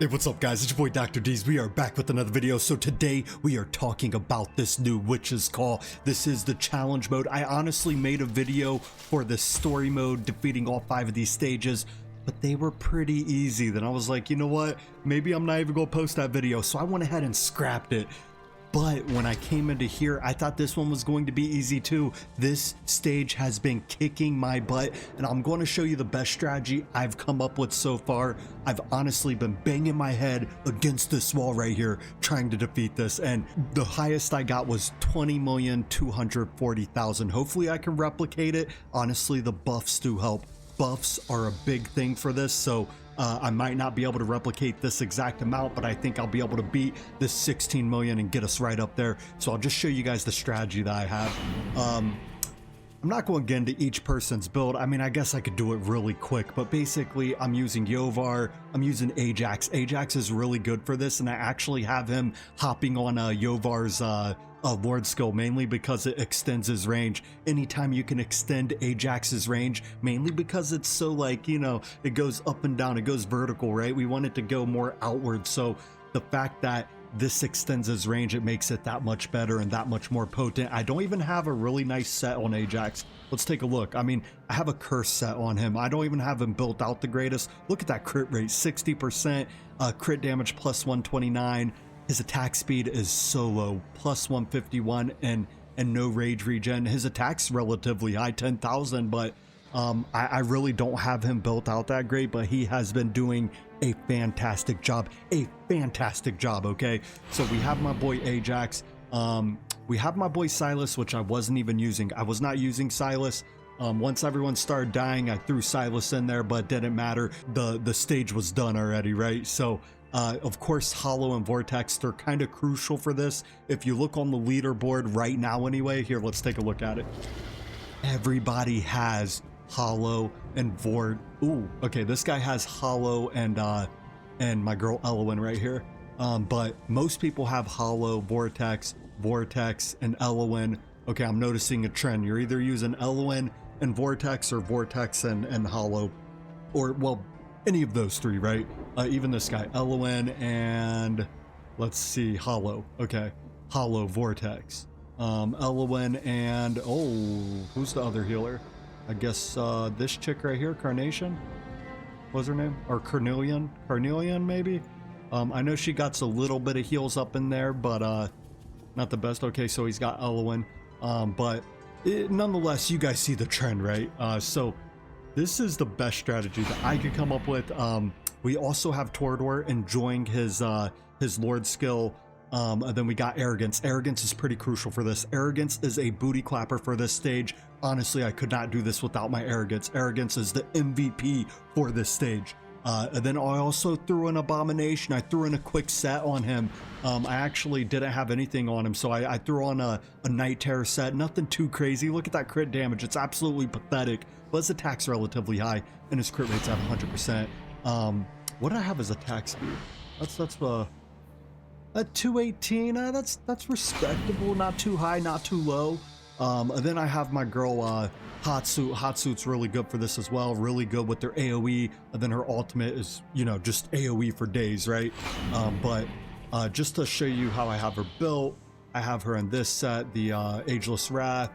Hey, what's up guys, it's your boy Dr. D's. We are back with another video. So today we are talking about this new Witch's Call. This is the challenge mode. I honestly made a video for the story mode, defeating all 5 of these stages, but they were pretty easy. Then I was like, you know what, maybe I'm not even gonna post that video. So I went ahead and scrapped it. But when I came into here, I thought this one was going to be easy too. This stage has been kicking my butt, and I'm going to show you the best strategy I've come up with so far. I've honestly been banging my head against this wall right here, trying to defeat this, and the highest I got was 20,240,000. Hopefully I can replicate it. Honestly, the buffs do help. Buffs are a big thing for this, so I might not be able to replicate this exact amount, but I think I'll be able to beat this 16 million and get us right up there. So I'll just show you guys the strategy that I have. I'm not going to get into each person's build. I mean, I guess I could do it really quick, but basically I'm using Yovar, I'm using Ajax. Ajax is really good for this, and I actually have him hopping on Yovar's Lord skill, mainly because it extends his range. Anytime you can extend Ajax's range, mainly because it's so, like, you know, it goes up and down, it goes vertical, right? We want it to go more outward, so the fact that this extends his range, it makes it that much better and that much more potent. I don't even have a really nice set on Ajax. Let's take a look. I mean, I have a curse set on him. I don't even have him built out the greatest. Look at that crit rate, 60%, crit damage plus 129. His attack speed is so low, plus 151, and no rage regen. His attack's relatively high, 10,000, but I really don't have him built out that great, but he has been doing a fantastic job, okay? So we have my boy Ajax, we have my boy Silas, which I wasn't even using. I was not using Silas. Once everyone started dying, I threw Silas in there, but didn't matter. The stage was done already, right? So of course, Hollow and Vortex, they're kind of crucial for this. If you look on the leaderboard right now anyway, here, let's take a look at it. Everybody has Hollow and Ooh, okay, this guy has Hollow and my girl Elowen right here. But most people have Hollow, Vortex, and Elowen. Okay, I'm noticing a trend. You're either using Elowen and Vortex or Vortex and Hollow, or, well, any of those three, right? Even this guy, Elowen, and let's see, Hollow. Okay, Hollow, Vortex, Elowen, and who's the other healer? I guess this chick right here, Carnation. What's her name? Or Carnelian? Carnelian, maybe? I know she got a little bit of heals up in there, but not the best. Okay, so he's got Elowen, but nonetheless, you guys see the trend, right? So this is the best strategy that I could come up with. We also have Torador enjoying his Lord skill. And then we got Arrogance. Arrogance is pretty crucial for this. Arrogance is a booty clapper for this stage. Honestly, I could not do this without my Arrogance. Arrogance is the MVP for this stage. And then I also threw an Abomination. I threw in a quick set on him. I actually didn't have anything on him, so I threw on a Night Terror set. Nothing too crazy. Look at that crit damage. It's absolutely pathetic. But his attack's relatively high, and his crit rate's at 100%. What do I have as attack speed? That's at 218. That's respectable. Not too high, not too low. And then I have my girl Hotsuit. Hotsuit's really good for this as well. Really good with their AoE. And then her ultimate is, you know, just AoE for days, right? But just to show you how I have her built, I have her in this set, the Ageless Wrath.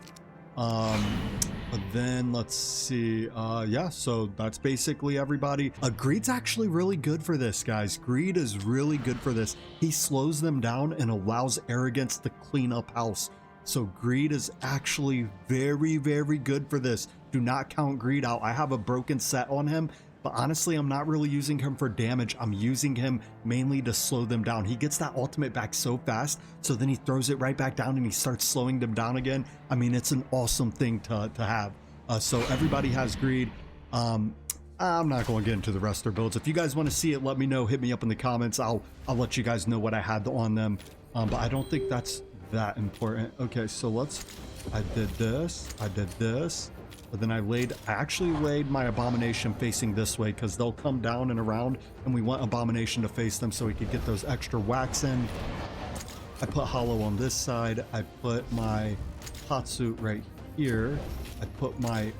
Then let's see, yeah, so that's basically everybody. Greed's actually really good for this, guys. Greed is really good for this. He slows them down and allows Arrogance to clean up house. So Greed is actually very, very good for this. Do not count Greed out. I have a broken set on him, but honestly, I'm not really using him for damage. I'm using him mainly to slow them down. He gets that ultimate back so fast, so then he throws it right back down and he starts slowing them down again. I mean, it's an awesome thing to have. So everybody has Greed. I'm not going to get into the rest of their builds. If you guys want to see it, let me know. Hit me up in the comments. I'll let you guys know what I had on them. But I don't think that's that important. Okay, so I did this, but then I actually laid my Abomination facing this way because they'll come down and around, and we want Abomination to face them so we could get those extra whacks in. I put Hollow on this side. I put my Hotsuit right here. I put my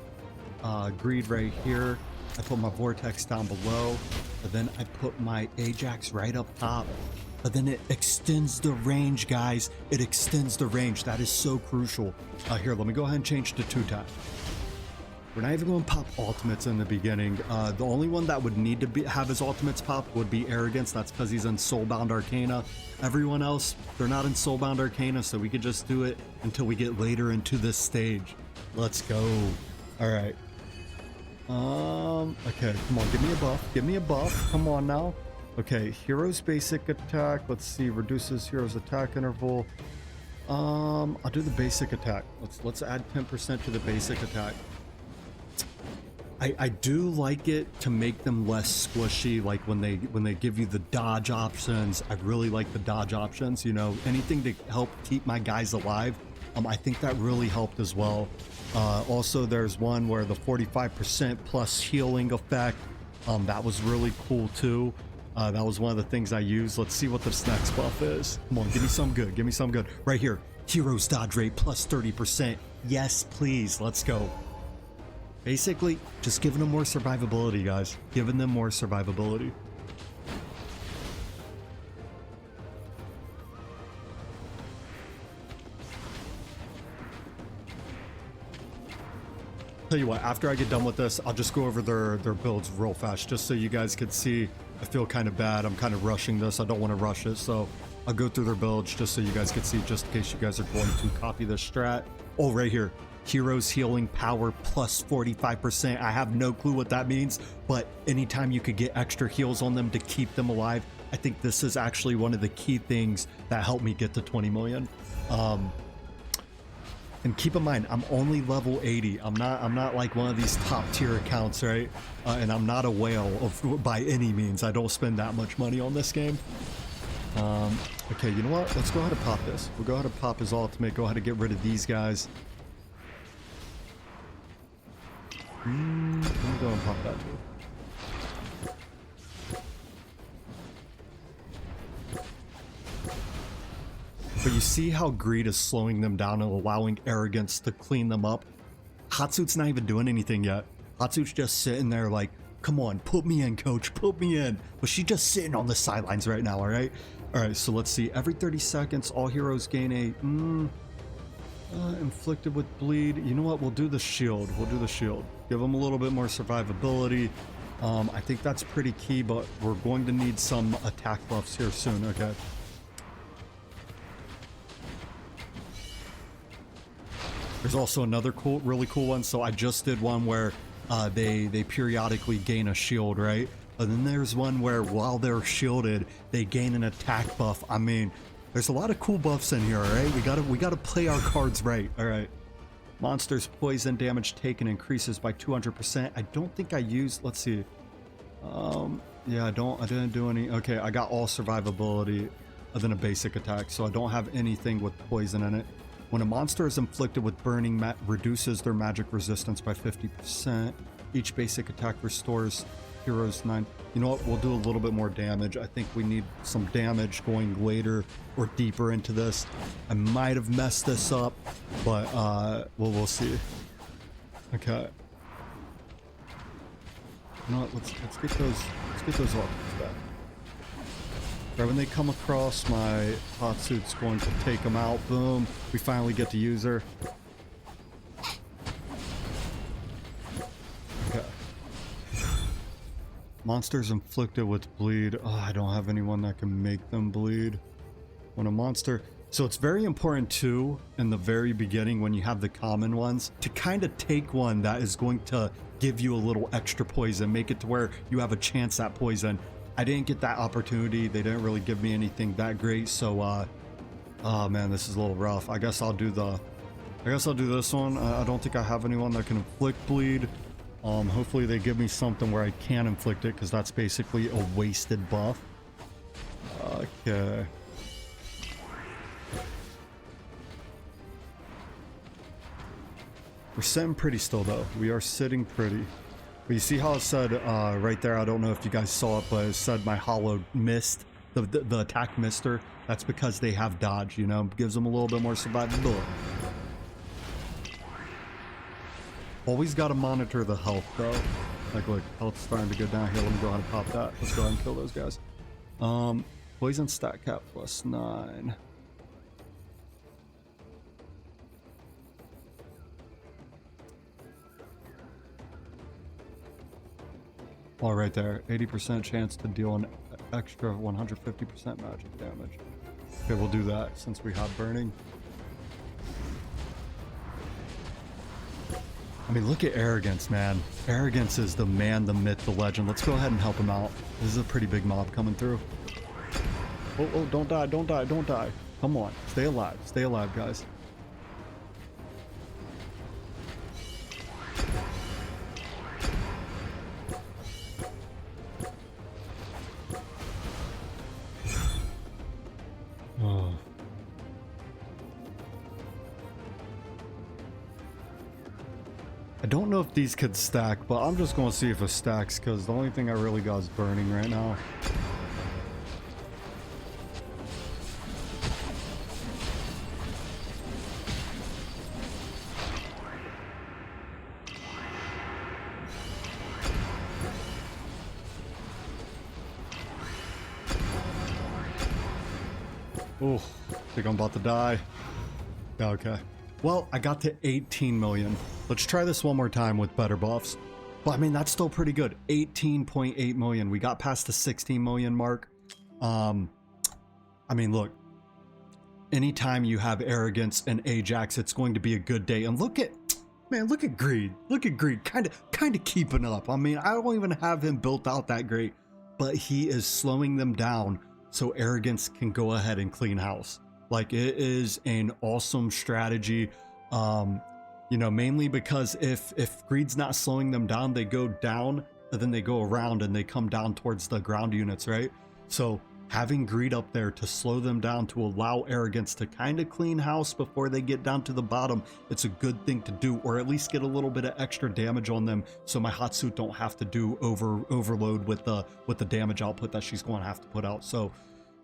Greed right here. I put my Vortex down below. but then I put my Ajax right up top. But then it extends the range, guys. It extends the range. That is so crucial. Here, let me go ahead and change to 2-tap. We're not even going to pop ultimates in the beginning. The only one that would need to have his ultimates pop would be Arrogance. That's because he's in Soulbound Arcana. Everyone else, they're not in Soulbound Arcana, so we could just do it until we get later into this stage. Let's go. All right. Okay, come on, give me a buff. Give me a buff. Come on now. Okay, hero's basic attack. Let's see, reduces hero's attack interval. I'll do the basic attack. Let's add 10% to the basic attack. I do like it to make them less squishy, like when they give you the dodge options. I really like the dodge options, you know, anything to help keep my guys alive. I think that really helped as well. Also, there's one where the 45% plus healing effect, that was really cool too. That was one of the things I used. Let's see what this next buff is. Come on, give me some good. Give me some good. Right here, hero's dodge rate plus 30%. Yes, please. Let's go. Basically, just giving them more survivability, guys. Giving them more survivability. Tell you what, after I get done with this, I'll just go over their builds real fast, just so you guys can see. I feel kind of bad. I'm kind of rushing this. I don't want to rush it, so I'll go through their builds just so you guys can see, just in case you guys are going to copy the strat. Oh, right here. Heroes healing power plus 45%. I have no clue what that means, but anytime you could get extra heals on them to keep them alive, I think this is actually one of the key things that helped me get to 20 million. And keep in mind, I'm only level 80. I'm not like one of these top tier accounts, right? And I'm not a whale by any means. I don't spend that much money on this game. Okay, you know what? Let's go ahead and pop this. We'll go ahead and pop his ultimate. Go ahead and get rid of these guys. Let me go and pop that too. But you see how greed is slowing them down and allowing Arrogance to clean them up? Hatsu's not even doing anything yet. Hatsu's just sitting there like, come on, put me in, coach, put me in. But she's just sitting on the sidelines right now, all right? All right, so let's see. Every 30 seconds, all heroes gain a... inflicted with bleed. You know what? We'll do the shield. We'll do the shield. Give them a little bit more survivability. I think that's pretty key, but we're going to need some attack buffs here soon, okay? There's also another really cool one. So I just did one where they periodically gain a shield, right? And then there's one where while they're shielded, they gain an attack buff. I mean, there's a lot of cool buffs in here, all right? We gotta play our cards right, all right? Monsters poison damage taken increases by 200%. I don't think I used, let's see. Yeah, I didn't do any. Okay, I got all survivability other than a basic attack, so I don't have anything with poison in it. When a monster is inflicted with burning, reduces their magic resistance by 50%. Each basic attack restores heroes 9. You know what? We'll do a little bit more damage. I think we need some damage going later or deeper into this. I might have messed this up, but we'll see. Okay. You know what? Let's get those ultimates back. Right when they come across, my hot suit's going to take them out. Boom. We finally get to use her. Okay. Monsters inflicted with bleed. Oh, I don't have anyone that can make them bleed. When a monster... So it's very important too, in the very beginning when you have the common ones, to kind of take one that is going to give you a little extra poison. Make it to where you have a chance at poison. I didn't get that opportunity. They didn't really give me anything that great. So, oh man, this is a little rough. I guess I'll do this one. I don't think I have anyone that can inflict bleed. Hopefully they give me something where I can inflict it, because that's basically a wasted buff. Okay. We're sitting pretty still though. We are sitting pretty. But you see how it said right there, I don't know if you guys saw it, but it said my hollow missed, the attack missed her. That's because they have dodge, you know, gives them a little bit more survivability. Always got to monitor the health though. Like, look, health's starting to go down here. Let me go ahead and pop that. Let's go ahead and kill those guys. Poison stat cap +9. All right there, 80% chance to deal an extra 150% magic damage. Okay, we'll do that since we have burning. I mean, look at Arrogance, man. Arrogance is the man, the myth, the legend. Let's go ahead and help him out. This is a pretty big mob coming through. Oh, don't die, don't die, don't die. Come on, stay alive, guys. Oh. I don't know if these could stack, but I'm just going to see if it stacks because the only thing I really got is burning right now. Oh, I think I'm about to die. Yeah, okay. Well, I got to 18 million. Let's try this one more time with better buffs. But I mean, that's still pretty good. 18.8 million. We got past the 16 million mark. I mean, look. Anytime you have Arrogance and Ajax, it's going to be a good day. And look at, man, look at Greed. Look at Greed. Kind of keeping up. I mean, I don't even have him built out that great. But he is slowing them down so Arrogance can go ahead and clean house. Like, it is an awesome strategy. You know, mainly because if Greed's not slowing them down, they go down and then they go around and they come down towards the ground units, right? So having Greed up there to slow them down, to allow Arrogance to kind of clean house before they get down to the bottom, it's a good thing to do, or at least get a little bit of extra damage on them so my hot suit don't have to do overload with the damage output that she's going to have to put out. So,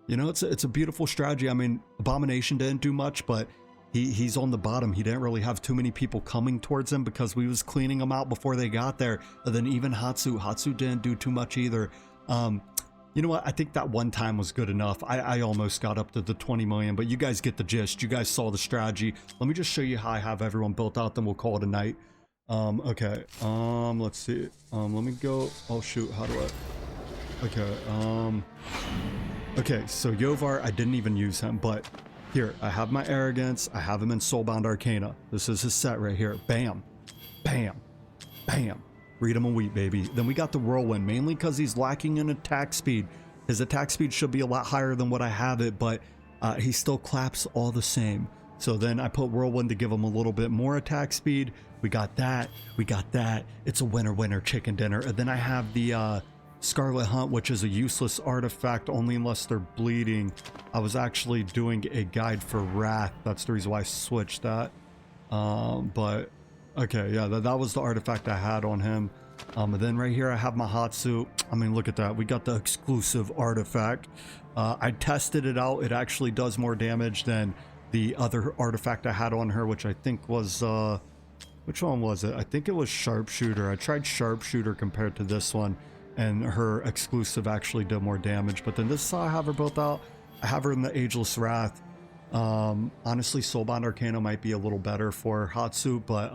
you know, it's a beautiful strategy. I mean, Abomination didn't do much, but he's on the bottom. He didn't really have too many people coming towards him because we was cleaning them out before they got there. And then even Hatsu didn't do too much either. You know what? I think that one time was good enough. I almost got up to the 20 million, but you guys get the gist. You guys saw the strategy. Let me just show you how I have everyone built out, then we'll call it a night. Okay. Let's see. Let me go. Oh shoot, how do I? Okay. Okay, so Yovar, I didn't even use him, but here, I have my Arrogance. I have him in Soulbound Arcana. This is his set right here. Bam, bam, bam. Read him and weep, baby. Then we got the Whirlwind, mainly because he's lacking in attack speed. His attack speed should be a lot higher than what I have it, but he still claps all the same. So then I put Whirlwind to give him a little bit more attack speed. We got that. We got that. It's a winner chicken dinner. And then I have the Scarlet Hunt, which is a useless artifact only unless they're bleeding. I was actually doing a guide for Wrath. That's the reason why I switched that. But okay, yeah, that was the artifact I had on him. And then right here I have my hot suit. I mean, look at that. We got the exclusive artifact. I tested it out. It actually does more damage than the other artifact I had on her, which I think was which one was it? I think it was Sharpshooter. I tried Sharpshooter compared to this one, and her exclusive actually did more damage. But then this is how I have her built out. I have her in the Ageless Wrath. Honestly, Soulbound Arcana might be a little better for Hatsu, but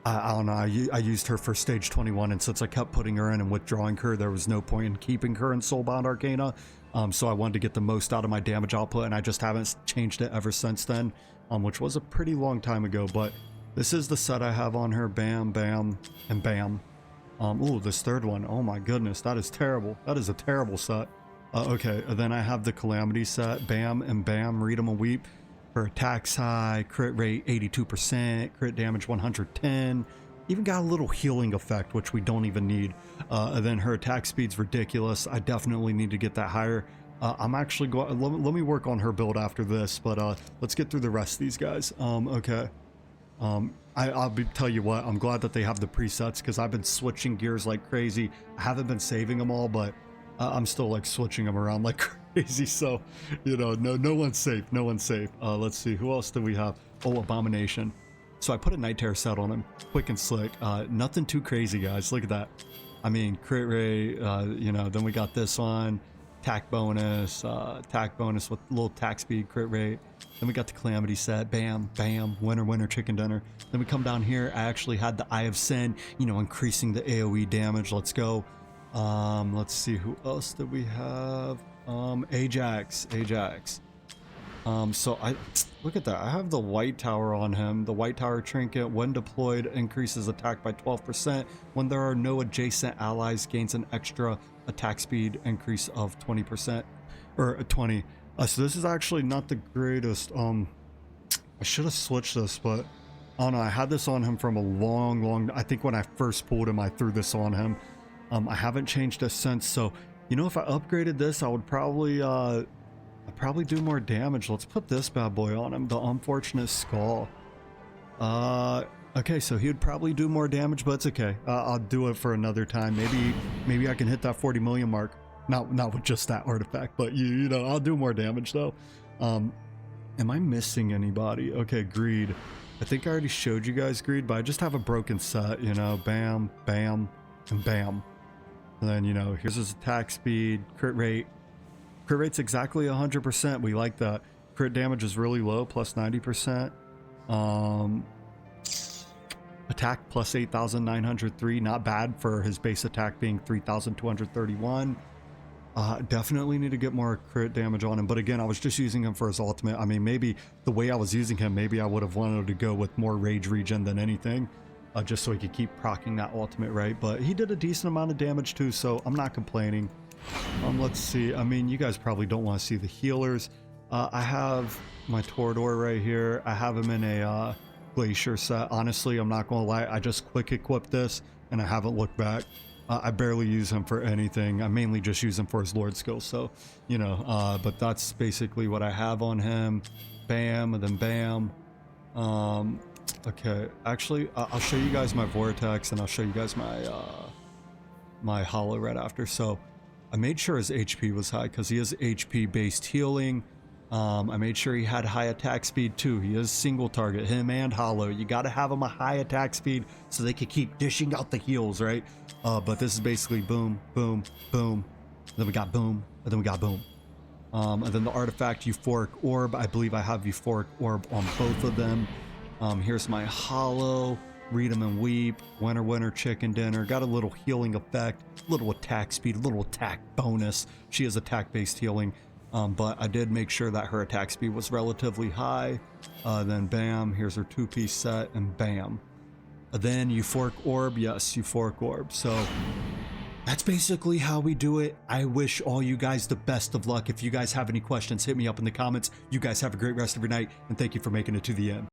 I don't know. I used her for stage 21, and since I kept putting her in and withdrawing her, there was no point in keeping her in Soulbound Arcana. So I wanted to get the most out of my damage output, and I just haven't changed it ever since then, which was a pretty long time ago. But this is the set I have on her. Bam, bam, and bam. Ooh, this third one. Oh my goodness, that is terrible. That is a terrible set. Okay, and then I have the Calamity set. Bam and bam, read 'em and weep. Her attacks high, crit rate 82%, crit damage 110. Even got a little healing effect, which we don't even need. And then her attack speed's ridiculous. I definitely need to get that higher. I'm actually going. Let me work on her build after this, but let's get through the rest of these guys. Okay. Tell you what, I'm glad that they have the presets because I've been switching gears like crazy. I haven't been saving them all, but I'm still like switching them around like crazy. So, you know, no one's safe. No one's safe. Let's see, who else do we have? Oh, Abomination. So I put a Night Terror set on him, quick and slick. Nothing too crazy, guys. Look at that. I mean, crit rate, you know, then we got this on, attack bonus with a little attack speed, crit rate. Then we got the Calamity set, bam, bam, winner, winner, chicken dinner. Then we come down here, I actually had the Eye of Sin, you know, increasing the AoE damage. Let's go. Let's see, who else did we have? Ajax. So I look at that. I have the White Tower on him. The White Tower trinket, when deployed, increases attack by 12%. When there are no adjacent allies, gains an extra attack speed increase of 20% or 20. So this is actually not the greatest. I should have switched this, but I don't know. I had this on him from a long. I think when I first pulled him, I threw this on him. I haven't changed this since. So you know, if I upgraded this, I would probably I'd probably do more damage. Let's put this bad boy on him, the Unfortunate Skull. Okay, so he would probably do more damage, but it's okay. I'll do it for another time. Maybe I can hit that 40 million mark. Not with just that artifact, but you know, I'll do more damage though. Am I missing anybody? Okay, Greed. I think I already showed you guys Greed, but I just have a broken set, you know, bam, bam, and bam. And then, you know, here's his attack speed, crit rate. Crit rate's exactly 100%. We like that. Crit damage is really low, plus 90%. Attack plus 8,903, not bad for his base attack being 3,231. Definitely need to get more crit damage on him, but again, I was just using him for his ultimate. I mean, maybe the way I was using him, maybe I would have wanted to go with more rage regen than anything, just so he could keep proccing that ultimate, right? But he did a decent amount of damage too, so I'm not complaining. Let's see. I mean, you guys probably don't want to see the healers. I have my Torador right here. I have him in a Glacier set. Honestly, I'm not gonna lie, I just quick equipped this and I haven't looked back. I barely use him for anything. I mainly just use him for his Lord skill, so you know, but that's basically what I have on him. Bam, and then bam. Okay, actually, I'll show you guys my Vortex and I'll show you guys my my Hollow right after. So I made sure his HP was high because he is HP based healing. I made sure he had high attack speed too. He is single target, him and Hollow. You got to have him a high attack speed so they could keep dishing out the heals, right? But this is basically boom, boom, boom. Then we got boom, and then we got boom. And then the artifact Euphoric Orb. I believe I have Euphoric Orb on both of them. Here's my Hollow. Read 'em and Weep. Winner, winner, chicken dinner. Got a little healing effect, little attack speed, little attack bonus. She is attack based healing. But I did make sure that her attack speed was relatively high. Then bam, here's her two-piece set, and bam. Then Euphoric Orb, yes, Euphoric Orb. So that's basically how we do it. I wish all you guys the best of luck. If you guys have any questions, hit me up in the comments. You guys have a great rest of your night, and thank you for making it to the end.